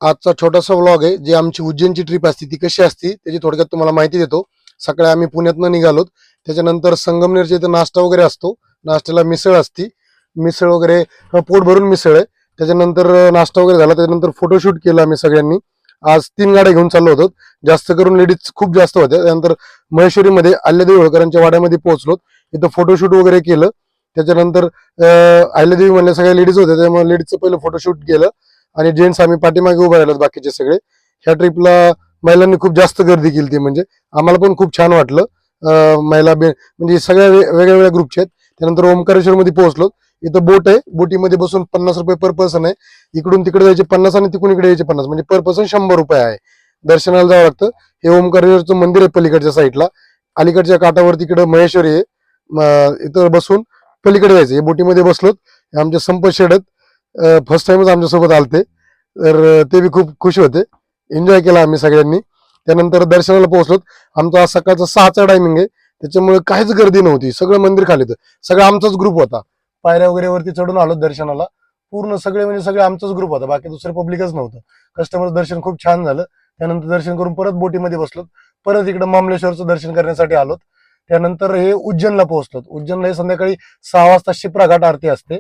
आजचा छोटासा व्लॉग आहे. जी आमची उज्जैनची ट्रिप असते ती कशी असते त्याची थोडक्यात तुम्हाला माहिती देतो. सकाळी आम्ही पुण्यातनं निघालोत. त्याच्यानंतर संगमनेरच्या इथं नाश्ता वगैरे असतो. नाश्त्याला मिसळ असती. मिसळ वगैरे पोट भरून मिसळ आहे. त्याच्यानंतर नाश्ता वगैरे झाला. त्याच्यानंतर फोटोशूट केलं आम्ही सगळ्यांनी. आज 3 गाड्या घेऊन चाललो होतो. जास्त करून लेडीज खूप जास्त होत्या. त्यानंतर महेश्वरीमध्ये अहिल्यादेवी होळकरांच्या वाड्यामध्ये पोहोचलो. इथं फोटोशूट वगैरे केलं. त्याच्यानंतर अहिल्यादेवी म्हणल्या सगळ्या लेडीज होत्या, त्यामुळे लेडीजचं पहिलं फोटोशूट केलं आणि जेंट्स आम्ही पाठीमागे उभे राहिलो बाकीचे सगळे. ह्या ट्रिपला महिलांनी खूप जास्त गर्दी केली ती, म्हणजे आम्हाला पण खूप छान वाटलं. म्हणजे सगळ्या वेगळ्या वेगळ्या ग्रुपचे आहेत. त्यानंतर ओंकारेश्वर मध्ये पोहोचलो. इथं बोट आहे. बोटीमध्ये बसून 50 रुपये पर पर्सन आहे. इकडून तिकडे जायचे 50 आणि तिकडून इकडे यायचे 50, म्हणजे पर पर्सन 100 रुपये आहे. दर्शनाला जावं लागतं. हे ओंकारेश्वरचं मंदिर आहे पलीकडच्या साईडला. अलीकडच्या काठावरती इकडं महेश्वरी आहे. इथं बसून पलीकडे जायचं. हे बोटीमध्ये बसलोत. आमचे संपत शेडत फर्स्ट टाइमच आमच्यासोबत आलते, तर ते बी खूप खुश होते. एन्जॉय केला आम्ही सगळ्यांनी. त्यानंतर दर्शनाला पोहोचलो. आमचा आज सकाळचा 6चा टायमिंग आहे, त्याच्यामुळे काहीच गर्दी नव्हती. सगळं मंदिर खाली होतं. सगळा आमचाच ग्रुप होता. पायऱ्या वगैरे वरती चढून आलो दर्शनाला. पूर्ण सगळे म्हणजे सगळे आमचाच ग्रुप होता, बाकी दुसरे पब्लिकच नव्हतं. कस्टमर दर्शन खूप छान झालं. त्यानंतर दर्शन करून परत बोटीमध्ये बसलो. परत इकडे मामलेश्वरचं दर्शन करण्यासाठी आलो. त्यानंतर हे उज्जैनला पोहोचलो. उज्जैनला हे संध्याकाळी 6 वाजता शिप्रा घाट आरती असते.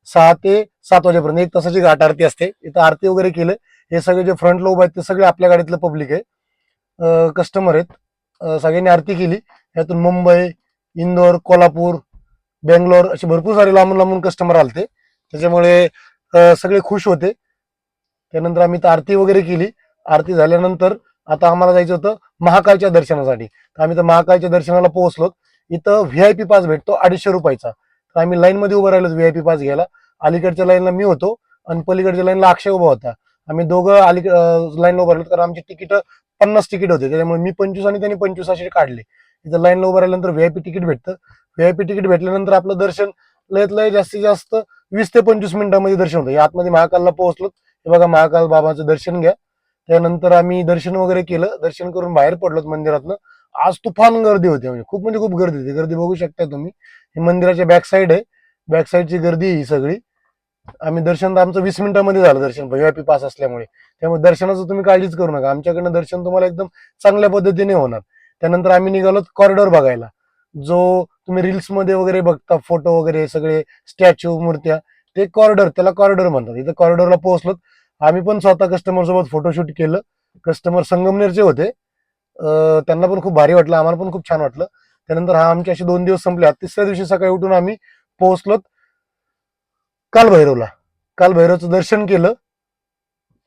6 ते 7 वाजेपर्यंत 1 तासाची घाट आरती असते. इथं आरती वगैरे केलं. हे सगळे जे फ्रंटला उभे आहेत ते सगळे आपल्या गाडीतलं पब्लिक आहे, कस्टमर आहेत. सगळ्यांनी आरती केली. यातून मुंबई, इंदोर, कोल्हापूर, बेंगलोर असे भरपूर सारे लांबून लांबून कस्टमर आलते. त्याच्यामुळे सगळे खुश होते. त्यानंतर आम्ही इथं आरती वगैरे केली. आरती झाल्यानंतर आता आम्हाला जायचं होतं महाकालच्या दर्शनासाठी. तर आम्ही तर महाकालच्या दर्शनाला पोहोचलो. इथं व्हीआयपी पास भेटतो 250 रुपयाचा. तर आम्ही लाईन मध्ये उभं राहिलो व्हीआयपी पास घ्यायला. अलीकडच्या लाईनला मी होतो आणि पलीकडच्या लाईनला अक्षय उभा होता. आम्ही दोघं लाईनला उभं राहिलो, कारण आमची तिकीट 50 तिकीट होते. त्याच्यामुळे मी 25 आणि त्यांनी 25 असे काढले. इथं लाईनला उभं राहिल्यानंतर व्हीआयपी तिकीट भेटतं. व्हीआयपी तिकीट भेटल्यानंतर आपलं दर्शन लयत लय जास्तीत जास्त 20 ते 25 मिनिटांमध्ये दर्शन होतं. आतमध्ये महाकालला पोहोचलो. हे बघा महाकाल बाबाचं दर्शन घ्या. त्यानंतर आम्ही दर्शन वगैरे केलं. दर्शन करून बाहेर पडलो मंदिरातनं. आज तुफान गर्दी होती, म्हणजे खूप गर्दी होती. गर्दी बघू शकता तुम्ही. ही मंदिराच्या बॅक साईड आहे. बॅक साईडची गर्दी ही सगळी. आम्ही दर्शन तर आमचं 20 मिनिटांमध्ये झालं दर्शन, व्हीआयपी पास असल्यामुळे. त्यामुळे दर्शनाचं तुम्ही काळजीच करू नका. आमच्याकडनं दर्शन तुम्हाला एकदम चांगल्या पद्धतीने होणार. त्यानंतर आम्ही निघालो कॉरिडॉर बघायला. जो तुम्ही रील्स मध्ये वगैरे बघता, फोटो वगैरे सगळे स्टॅच्यू, मूर्त्या, ते कॉरिडॉर, त्याला कॉरिडॉर म्हणतात. इथं कॉरिडॉरला पोहोचलो. आम्ही पण स्वतः कस्टमर सोबत फोटोशूट केलं. कस्टमर संगमनेरचे होते. त्यांना पण खूप भारी वाटलं, आम्हाला पण खूप छान वाटलं. त्यानंतर आमचे असे 2 दिवस संपले. 3ऱ्या दिवशी सकाळी उठून आम्ही पोहोचलो कालभैरवला. कालभैरवचं दर्शन केलं.